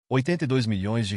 R$ 82 milhões.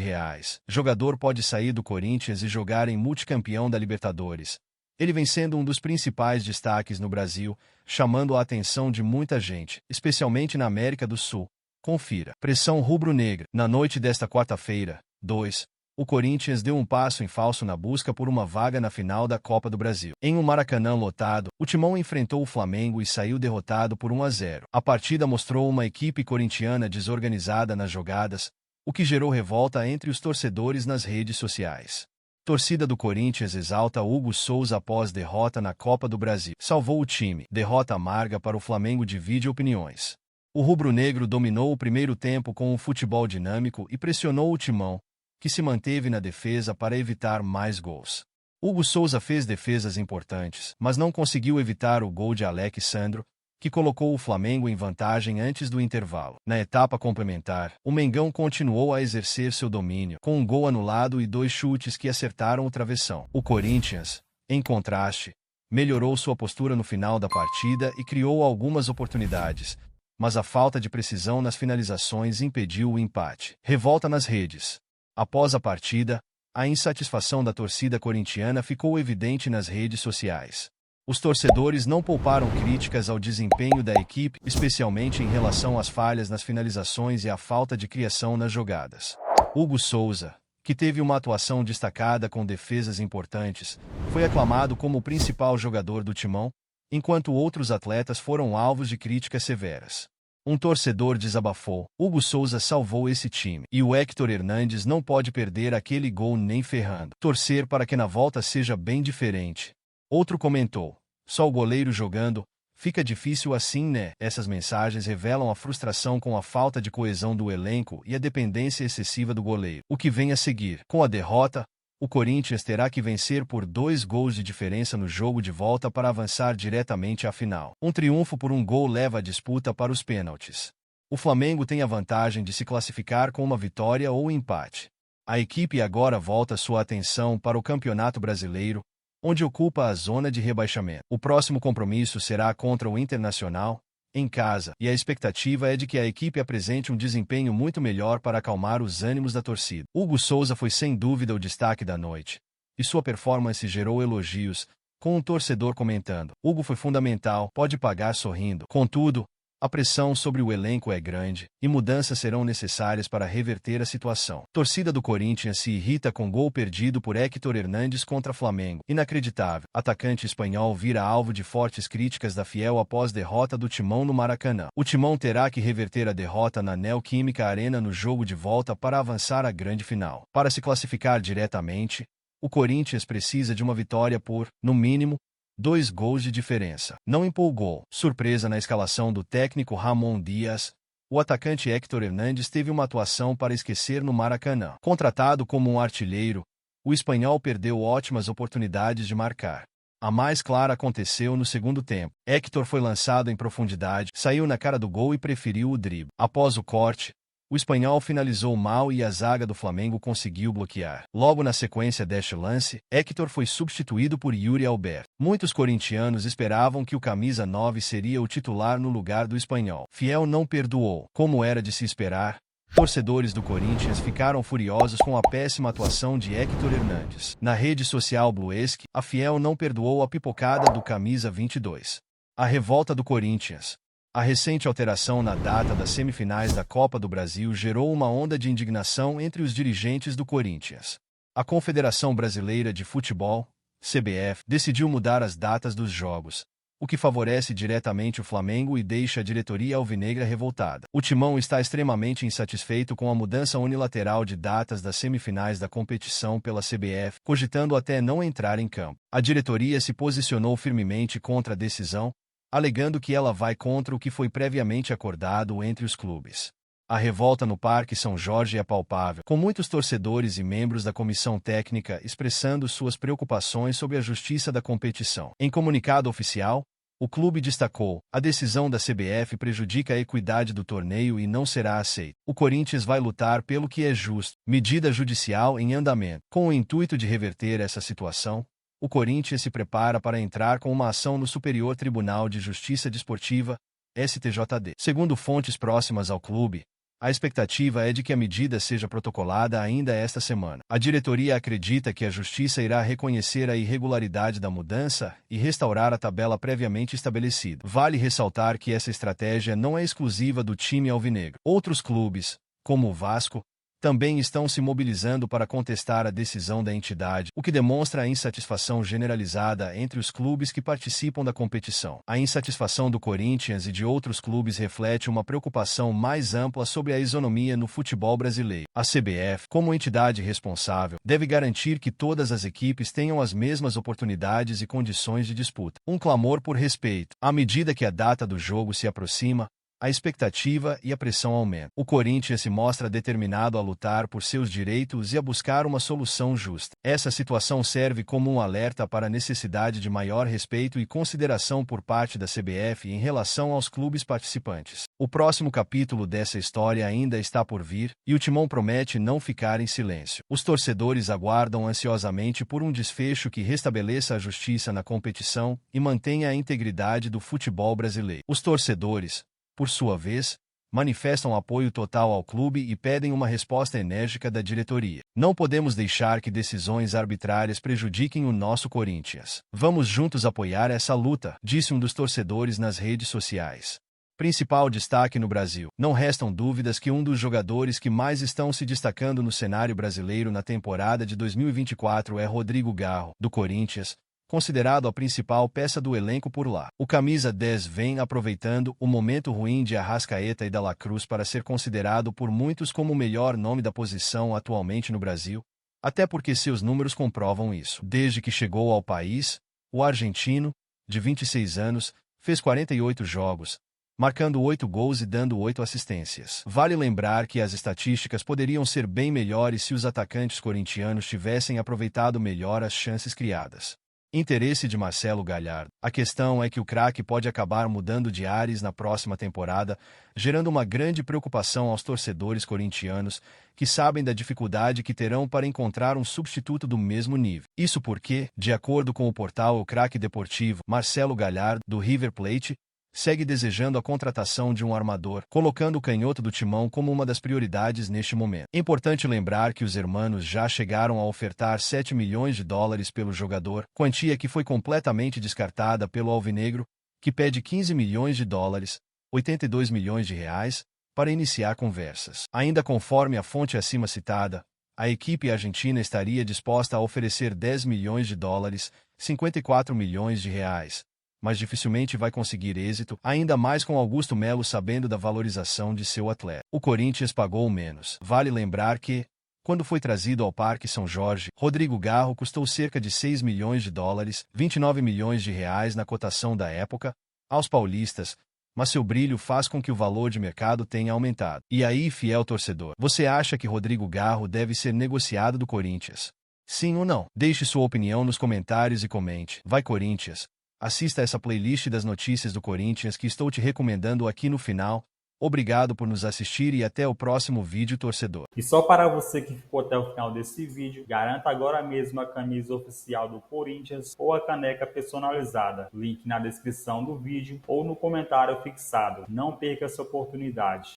Jogador pode sair do Corinthians e jogar em multicampeão da Libertadores. Ele vem sendo um dos principais destaques no Brasil, chamando a atenção de muita gente, especialmente na América do Sul. Confira. Pressão rubro-negra. Na noite desta quarta-feira, 2, o Corinthians deu um passo em falso na busca por uma vaga na final da Copa do Brasil. Em um Maracanã lotado, o Timão enfrentou o Flamengo e saiu derrotado por 1-0. A partida mostrou uma equipe corintiana desorganizada nas jogadas, o que gerou revolta entre os torcedores nas redes sociais. Torcida do Corinthians exalta Hugo Souza após derrota na Copa do Brasil. Salvou o time. Derrota amarga para o Flamengo divide opiniões. O rubro-negro dominou o primeiro tempo com um futebol dinâmico e pressionou o Timão, que se manteve na defesa para evitar mais gols. Hugo Souza fez defesas importantes, mas não conseguiu evitar o gol de Alex Sandro, que colocou o Flamengo em vantagem antes do intervalo. Na etapa complementar, o Mengão continuou a exercer seu domínio, com um gol anulado e 2 chutes que acertaram o travessão. O Corinthians, em contraste, melhorou sua postura no final da partida e criou algumas oportunidades, mas a falta de precisão nas finalizações impediu o empate. Revolta nas redes. Após a partida, a insatisfação da torcida corintiana ficou evidente nas redes sociais. Os torcedores não pouparam críticas ao desempenho da equipe, especialmente em relação às falhas nas finalizações e à falta de criação nas jogadas. Hugo Souza, que teve uma atuação destacada com defesas importantes, foi aclamado como o principal jogador do Timão, enquanto outros atletas foram alvos de críticas severas. Um torcedor desabafou: Hugo Souza salvou esse time, e o Héctor Hernandes não pode perder aquele gol nem ferrando. Torcer para que na volta seja bem diferente. Outro comentou: só o goleiro jogando, fica difícil assim, né? Essas mensagens revelam a frustração com a falta de coesão do elenco e a dependência excessiva do goleiro. O que vem a seguir? Com a derrota, o Corinthians terá que vencer por 2 gols de diferença no jogo de volta para avançar diretamente à final. Um triunfo por 1 gol leva a disputa para os pênaltis. O Flamengo tem a vantagem de se classificar com uma vitória ou empate. A equipe agora volta sua atenção para o Campeonato Brasileiro, onde ocupa a zona de rebaixamento. O próximo compromisso será contra o Internacional, em casa, e a expectativa é de que a equipe apresente um desempenho muito melhor para acalmar os ânimos da torcida. Hugo Souza foi sem dúvida o destaque da noite, e sua performance gerou elogios, com um torcedor comentando: Hugo foi fundamental, pode pagar sorrindo. Contudo, a pressão sobre o elenco é grande, e mudanças serão necessárias para reverter a situação. Torcida do Corinthians se irrita com gol perdido por Héctor Hernandes contra Flamengo. Inacreditável. Atacante espanhol vira alvo de fortes críticas da Fiel após derrota do Timão no Maracanã. O Timão terá que reverter a derrota na Neoquímica Arena no jogo de volta para avançar à grande final. Para se classificar diretamente, o Corinthians precisa de uma vitória por, no mínimo, 2 gols de diferença. Não empolgou. Surpresa na escalação do técnico Ramon Dias, o atacante Héctor Hernandes teve uma atuação para esquecer no Maracanã. Contratado como um artilheiro, o espanhol perdeu ótimas oportunidades de marcar. A mais clara aconteceu no segundo tempo. Héctor foi lançado em profundidade, saiu na cara do gol e preferiu o drible. Após o corte, o espanhol finalizou mal e a zaga do Flamengo conseguiu bloquear. Logo na sequência deste lance, Héctor foi substituído por Yuri Alberto. Muitos corintianos esperavam que o camisa 9 seria o titular no lugar do espanhol. Fiel não perdoou. Como era de se esperar, torcedores do Corinthians ficaram furiosos com a péssima atuação de Héctor Hernandes. Na rede social Bluesque, a Fiel não perdoou a pipocada do camisa 22. A revolta do Corinthians. A recente alteração na data das semifinais da Copa do Brasil gerou uma onda de indignação entre os dirigentes do Corinthians. A Confederação Brasileira de Futebol, CBF, decidiu mudar as datas dos jogos, o que favorece diretamente o Flamengo e deixa a diretoria alvinegra revoltada. O Timão está extremamente insatisfeito com a mudança unilateral de datas das semifinais da competição pela CBF, cogitando até não entrar em campo. A diretoria se posicionou firmemente contra a decisão, alegando que ela vai contra o que foi previamente acordado entre os clubes. A revolta no Parque São Jorge é palpável, com muitos torcedores e membros da comissão técnica expressando suas preocupações sobre a justiça da competição. Em comunicado oficial, o clube destacou: a decisão da CBF prejudica a equidade do torneio e não será aceita. O Corinthians vai lutar pelo que é justo. Medida judicial em andamento. Com o intuito de reverter essa situação, o Corinthians se prepara para entrar com uma ação no Superior Tribunal de Justiça Desportiva, STJD. Segundo fontes próximas ao clube, A expectativa é de que a medida seja protocolada ainda esta semana. A diretoria acredita que a Justiça irá reconhecer a irregularidade da mudança e restaurar a tabela previamente estabelecida. Vale ressaltar que essa estratégia não é exclusiva do time alvinegro. Outros clubes, como o Vasco, também estão se mobilizando para contestar a decisão da entidade, o que demonstra a insatisfação generalizada entre os clubes que participam da competição. A insatisfação do Corinthians e de outros clubes reflete uma preocupação mais ampla sobre a isonomia no futebol brasileiro. A CBF, como entidade responsável, deve garantir que todas as equipes tenham as mesmas oportunidades e condições de disputa. Um clamor por respeito. À medida que a data do jogo se aproxima, a expectativa e a pressão aumentam. O Corinthians se mostra determinado a lutar por seus direitos e a buscar uma solução justa. Essa situação serve como um alerta para a necessidade de maior respeito e consideração por parte da CBF em relação aos clubes participantes. O próximo capítulo dessa história ainda está por vir, e o Timão promete não ficar em silêncio. Os torcedores aguardam ansiosamente por um desfecho que restabeleça a justiça na competição e mantenha a integridade do futebol brasileiro. Os torcedores, por sua vez, manifestam apoio total ao clube e pedem uma resposta enérgica da diretoria. Não podemos deixar que decisões arbitrárias prejudiquem o nosso Corinthians. Vamos juntos apoiar essa luta, disse um dos torcedores nas redes sociais. Principal destaque no Brasil. Não restam dúvidas que um dos jogadores que mais estão se destacando no cenário brasileiro na temporada de 2024 é Rodrigo Garro, do Corinthians, considerado a principal peça do elenco por lá. O camisa 10 vem aproveitando o momento ruim de Arrascaeta e Dela Cruz para ser considerado por muitos como o melhor nome da posição atualmente no Brasil, até porque seus números comprovam isso. Desde que chegou ao país, o argentino, de 26 anos, fez 48 jogos, marcando 8 gols e dando 8 assistências. Vale lembrar que as estatísticas poderiam ser bem melhores se os atacantes corintianos tivessem aproveitado melhor as chances criadas. Interesse de Marcelo Galhardo. A questão é que o craque pode acabar mudando de ares na próxima temporada, gerando uma grande preocupação aos torcedores corintianos, que sabem da dificuldade que terão para encontrar um substituto do mesmo nível. Isso porque, de acordo com o portal O Craque Deportivo, Marcelo Galhardo, do River Plate, segue desejando a contratação de um armador, colocando o canhoto do Timão como uma das prioridades neste momento. É importante lembrar que os hermanos já chegaram a ofertar 7 milhões de dólares pelo jogador, quantia que foi completamente descartada pelo alvinegro, que pede 15 milhões de dólares, 82 milhões de reais, para iniciar conversas. Ainda conforme a fonte acima citada, a equipe argentina estaria disposta a oferecer 10 milhões de dólares, 54 milhões de reais, mas dificilmente vai conseguir êxito, ainda mais com Augusto Melo sabendo da valorização de seu atleta. O Corinthians pagou menos. Vale lembrar que, quando foi trazido ao Parque São Jorge, Rodrigo Garro custou cerca de 6 milhões de dólares, 29 milhões de reais na cotação da época, aos paulistas, mas seu brilho faz com que o valor de mercado tenha aumentado. E aí, fiel torcedor, você acha que Rodrigo Garro deve ser negociado do Corinthians? Sim ou não? Deixe sua opinião nos comentários e comente. Vai Corinthians! Assista essa playlist das notícias do Corinthians que estou te recomendando aqui no final. Obrigado por nos assistir e até o próximo vídeo, torcedor. E só para você que ficou até o final desse vídeo, garanta agora mesmo a camisa oficial do Corinthians ou a caneca personalizada. Link na descrição do vídeo ou no comentário fixado. Não perca essa oportunidade.